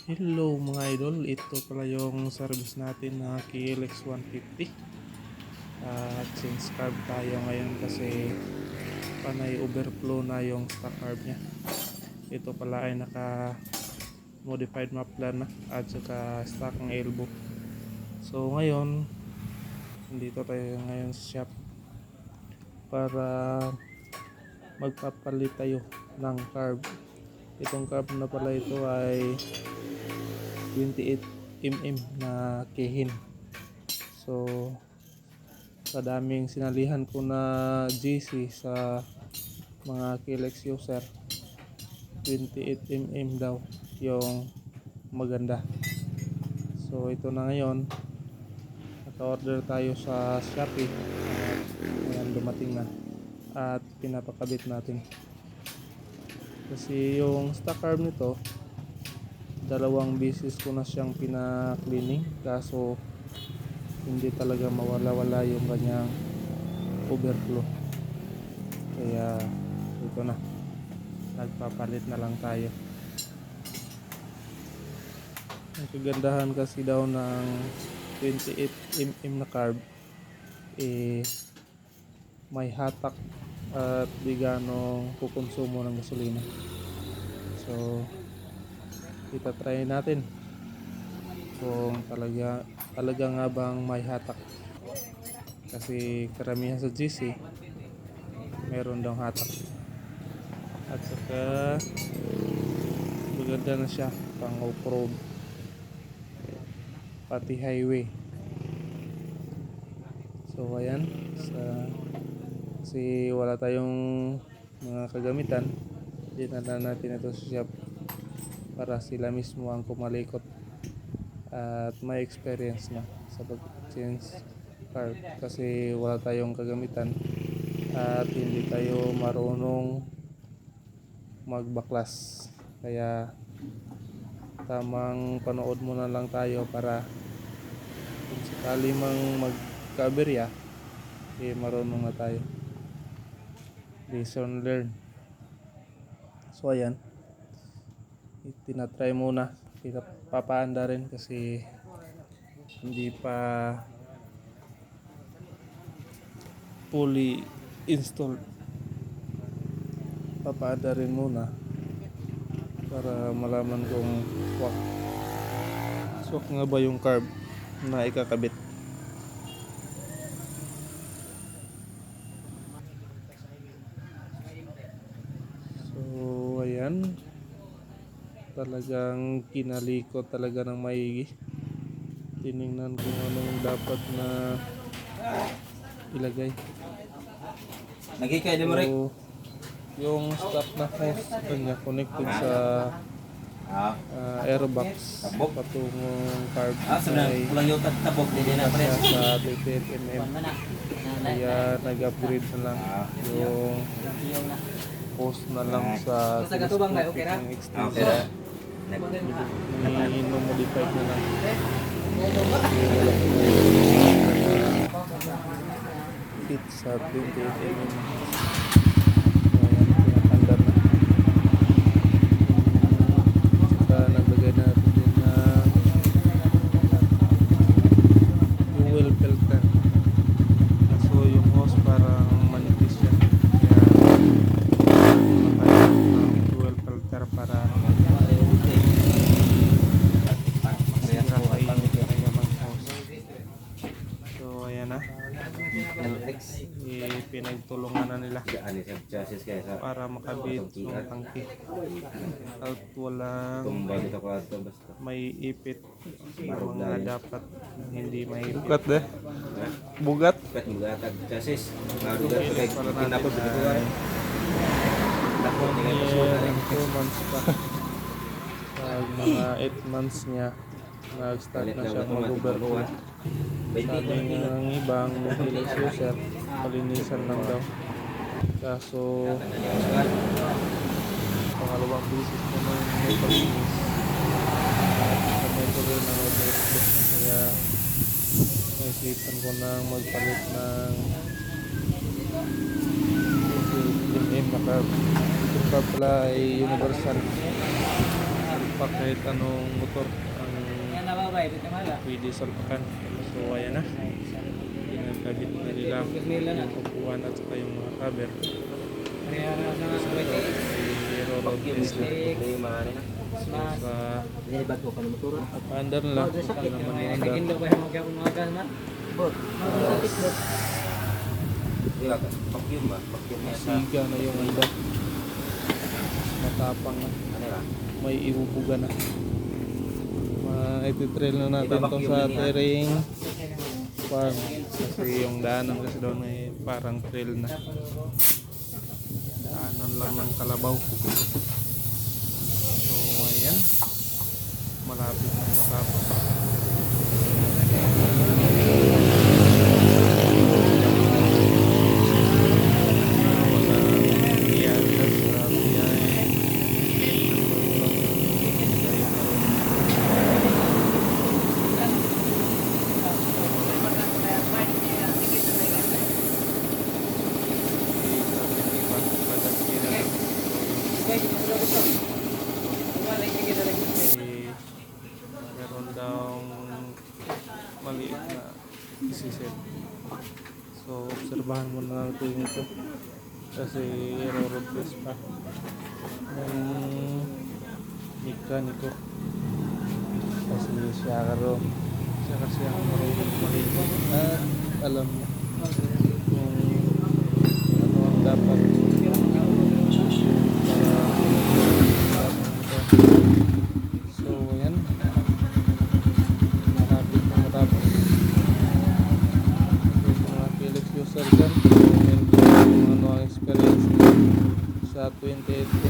Hello mga idol, ito pala yung service natin na KLX 150. At since carb tayo ngayon kasi panay overflow na yung stock carb nya. Ito pala ay naka modified muffler na at saka stock ng elbow. So ngayon, nandito tayo ngayon sa shop para magpapalit tayo ng carb. Itong carb na pala ito ay 28mm na kehin. So sa daming sinalihan ko na GC sa mga KLX user, 28mm daw yung maganda. So ito na ngayon, naka-order tayo sa Shopee at ngayon dumating na at pinapakabit natin. Kasi yung stock carb nito, dalawang beses ko na siyang pina-cleaning kaso hindi talaga mawala-wala yung kanyang overflow. Kaya ito na, nagpapalit na lang tayo. Ang kagandahan kasi daw ng 28mm na carb may hatak at di ganong kukonsumo ng gasolina. So itatry natin kung talaga nga bang may hatak, kasi karamihan sa GC meron daw hatak. At saka maganda na siya pang off-road pati highway. So ayan, kasi wala tayong mga kagamitan, dinala natin ito sa shop para sila mismo ang kumalikot at may experience na sa pag-change carb, kasi wala tayong kagamitan at hindi tayo marunong magbaklas. Kaya tamang panood muna lang tayo para kung sakali mang magka-aberya marunong na tayo. Lesson learned. So ayan, tinatry muna, papaanda rin kasi hindi pa fully installed. Papaanda rin muna para malaman kung swak nga ba yung carb na ikakabit. So ayan, talagang kinalikot talaga ng maigi. Tiningnan kung anong dapat na ilagay. So yung stop na hose kanya connected sa airbox patungong carb ay sa 28mm. Kaya nag-upgrade na lang yung hose na lang sa telescopic ng extension. Modified na lang. Fit sa 28mm. Naglagay natin din na fuel filter. So yung hose parang manipis siya, kaya ng fuel filter para masira kayo yung hose. So ayan na, pinagtulungan na nila para makabit yung tangke at walang may ipit na mga dapat hindi may ipit. Bugat deh. Bugat chassis. Para natin ay 2 months pa. Pag mga 8 months niya, nag-start na siya mag-overflow. Sabi ng ibang KLX user, palinisan lang daw. Kaso pangalawang beses naman may palinis at kami tuloy na mag-overflow. Kaya naisipan ko nang magpalit ng 28mm na carb. Itong carb pala ay universal. salpak kahit anong motor ang Yan nababay, ito mala. pwede salpakan. So ayan na, pinagkabit na nila yung upuan at saka yung mga cover. Kaya na sa mga sabay kayo. I-roll test na. Mas. Sa Nilibag ko pa ng motor. paandar lang, hindi naman yung andar. Nagindo pa yung mga gas na. Bot. Bot. Masiga na yung andar. Matapang na. May ibubuga na. Ititrail na natin to sa terrain farm. Kasi yung daanan kasi doon ay parang trail na. Daanan lang ng kalabaw. So ayan. Malapit na matapos. Meron daw maliit na isiset. So, obserbahan muna natin ito. Kasi road test pa. Yung mekaniko. Kasi siya kasi ang marunong maliit. At alam niya kung ano ang dapat so yan, malapit na matapos. Ito mga Felix user dyan, kung ano ang experience sa 28